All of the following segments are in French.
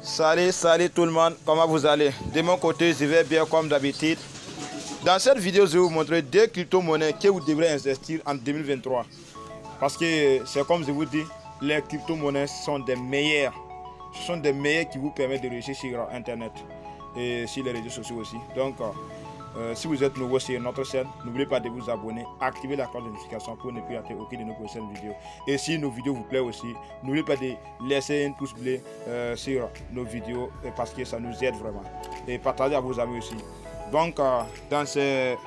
Salut tout le monde, comment vous allez? De mon côté, je vais bien comme d'habitude. Dans cette vidéo, je vais vous montrer deux crypto-monnaies que vous devrez investir en 2023. Parce que c'est comme je vous dis, les crypto-monnaies sont des meilleures. Ce sont des meilleures qui vous permettent de réussir sur Internet et sur les réseaux sociaux aussi. Donc, si vous êtes nouveau sur notre chaîne, n'oubliez pas de vous abonner, activer la cloche de notification pour ne plus rater aucune de nos prochaines vidéos. Et si nos vidéos vous plaisent aussi, n'oubliez pas de laisser un pouce bleu sur nos vidéos parce que ça nous aide vraiment. Et partagez à vos amis aussi. Donc, dans ces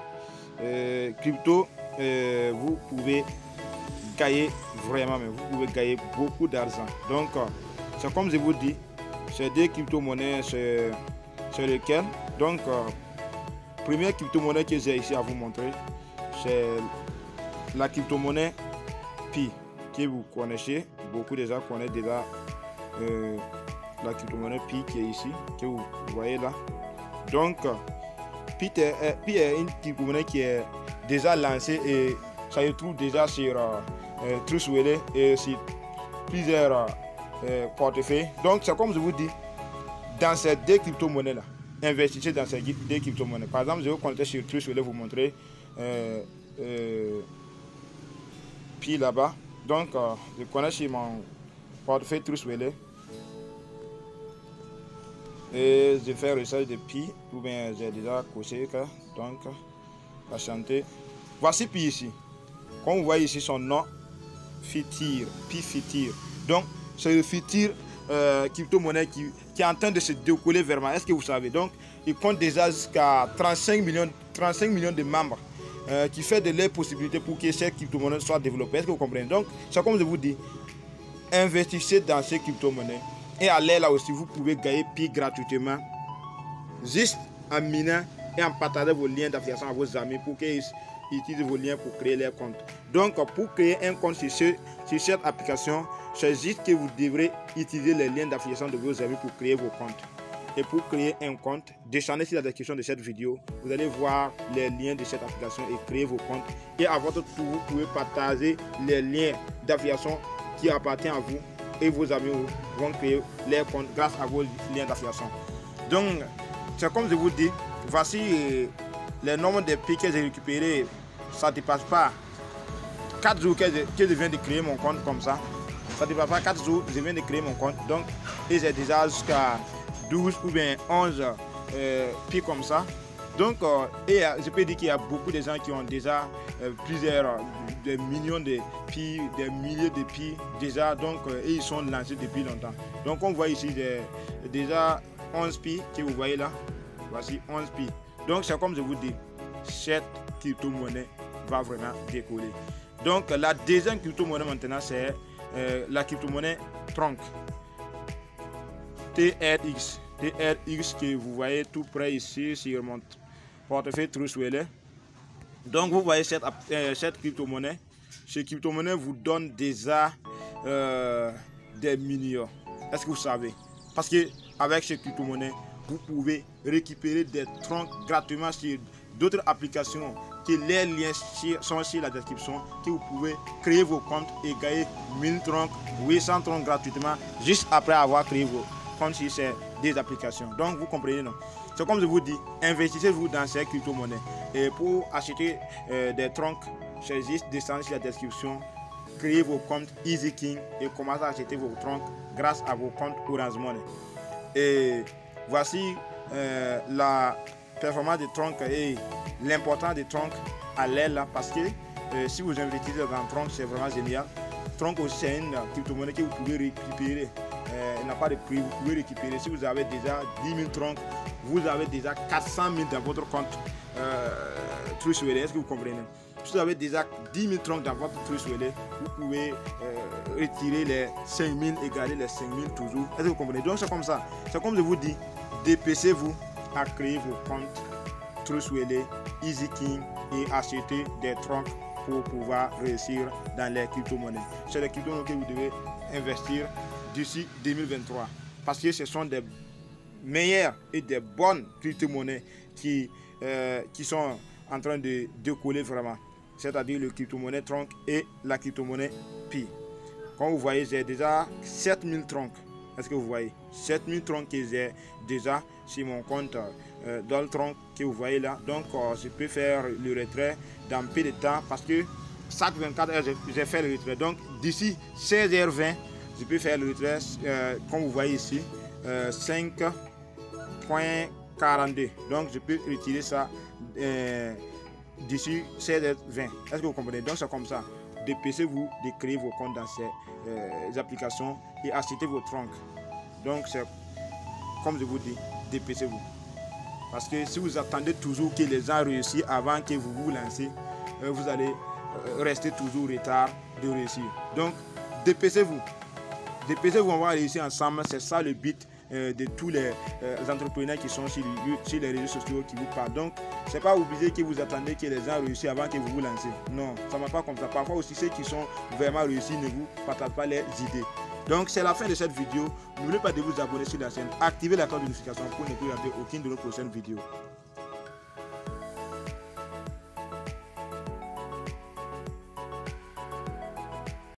cryptos, vous pouvez gagner vraiment, mais vous pouvez gagner beaucoup d'argent. Donc, c'est comme je vous dis, c'est des crypto-monnaies sur lesquelles, donc, première crypto-monnaie que j'ai ici à vous montrer, c'est la crypto-monnaie Pi, que vous connaissez. Beaucoup déjà connaissent déjà la crypto-monnaie Pi qui est ici, que vous voyez là. Donc, Pi est une crypto-monnaie qui est déjà lancée et ça se trouve déjà sur Trust Wallet et sur plusieurs portefeuilles. Donc, c'est comme je vous dis, dans ces deux crypto-monnaies-là, investissez dans ces deux crypto-monnaies. Par exemple, je vais connecter sur Trust Wallet, vous montrer Pi là-bas. Donc, je connais sur mon portefeuille Trust Wallet. Et je fais recherche de Pi, ou bien j'ai déjà coché. Donc, patienter. Voici Pi ici. Comme vous voyez ici, son nom, Fitir, Pi Fitir. Donc, c'est le Fitir crypto-monnaie qui est en train de se décoller vers moi. Est-ce que vous savez? Donc, il compte déjà jusqu'à 35 millions de membres qui fait de leurs possibilités pour que cette crypto-monnaie soit développée. Est-ce que vous comprenez? Donc, c'est comme je vous dis, investissez dans ces crypto-monnaies. Et à l'air là aussi, vous pouvez gagner Pi gratuitement, juste en minant et en partageant vos liens d'affiliation à vos amis pour qu'ils utilisent vos liens pour créer leur compte. Donc, pour créer un compte sur cette application, c'est juste que vous devrez utiliser les liens d'affiliation de vos amis pour créer vos comptes. Et pour créer un compte, descendez sur la description de cette vidéo. Vous allez voir les liens de cette application et créer vos comptes. Et à votre tour, vous pouvez partager les liens d'affiliation qui appartiennent à vous. Et vos amis vont créer leurs comptes grâce à vos liens d'affiliation. Donc, c'est comme je vous dis, voici les nombres de Pi que j'ai récupérés. Ça ne dépasse pas 4 jours que je viens de créer mon compte comme ça. Ça ne dépasse pas 4 jours que je viens de créer mon compte. Donc, et j'ai déjà jusqu'à 12 ou bien 11 Pi comme ça. Donc, et je peux dire qu'il y a beaucoup de gens qui ont déjà plusieurs des millions de Pi, des milliers de Pi déjà. Donc, et ils sont lancés depuis longtemps. Donc, on voit ici déjà 11 Pi que vous voyez là. Voici 11 Pi. Donc, c'est comme je vous dis, cette crypto-monnaie va vraiment décoller. Donc, la deuxième crypto-monnaie maintenant, c'est la crypto-monnaie Tronc. TRX. TRX que vous voyez tout près ici sur mon portefeuille Trust Wallet. Donc, vous voyez cette crypto-monnaie. Cette crypto-monnaie vous donne déjà des millions. Est-ce que vous savez? Parce que avec cette crypto-monnaie, vous pouvez récupérer des troncs gratuitement sur d'autres applications que les liens sont sur la description, que vous pouvez créer vos comptes et gagner 1000 troncs, 800 troncs gratuitement juste après avoir créé vos comptes sur ces des applications. Donc vous comprenez, non? C'est comme je vous dis, investissez-vous dans ces crypto-monnaies. Et pour acheter des troncs, c'est juste descendre sur la description, créer vos comptes EasyKing et commencer à acheter vos troncs grâce à vos comptes Orange Money. Et voici la performance des troncs et l'importance des troncs à l'aile là, parce que si vous investissez dans tronc, c'est vraiment génial. Tronc aussi, c'est une crypto-monnaie que vous pouvez récupérer. Il n'a pas de prix, vous pouvez récupérer. Si vous avez déjà 10 000 troncs, vous avez déjà 400 000 dans votre compte Trust Wallet. Est-ce que vous comprenez? Si vous avez déjà 10 000 troncs dans votre Trust Wallet, vous pouvez retirer les 5 000 et garder les 5 000 toujours. Est-ce que vous comprenez? Donc c'est comme ça. C'est comme je vous dis, dépêchez-vous à créer vos comptes Trust Wallet, EasyKing et acheter des troncs pour pouvoir réussir dans les crypto-monnaies. C'est les crypto-monnaies que vous devez investir d'ici 2023 parce que ce sont des meilleures et des bonnes crypto-monnaies qui sont en train de décoller vraiment, c'est-à-dire le crypto-monnaie Tronc et la crypto-monnaie Pi. Comme vous voyez, j'ai déjà 7000 troncs Est-ce que vous voyez 7000 troncs que j'ai déjà sur mon compte dans le tronc que vous voyez là. Donc je peux faire le retrait dans peu de temps parce que chaque 24 heures j'ai fait le retrait. Donc d'ici 16h20 je peux faire le retrait comme vous voyez ici 5.42. donc je peux retirer ça d'ici 16h20. Est-ce que vous comprenez? Donc c'est comme ça. Dépêchez-vous de créer vos comptes dans ces applications et achetez vos troncs. Donc c'est comme je vous dis, dépêchez-vous. Parce que si vous attendez toujours que les gens réussissent avant que vous vous lancez, vous allez rester toujours en retard de réussir. Donc dépêchez-vous. Dépêchez-vous, on va réussir ensemble. C'est ça le but de tous les entrepreneurs qui sont sur les réseaux sociaux qui vous parlent. Donc, c'est pas obligé que vous attendez que les gens réussissent avant que vous vous lancez. Non, ça ne va pas comme ça. Parfois aussi, ceux qui sont vraiment réussis ne vous partagent pas les idées. Donc, c'est la fin de cette vidéo. N'oubliez pas de vous abonner sur la chaîne, activer la cloche de notification pour ne plus rater aucune de nos prochaines vidéos.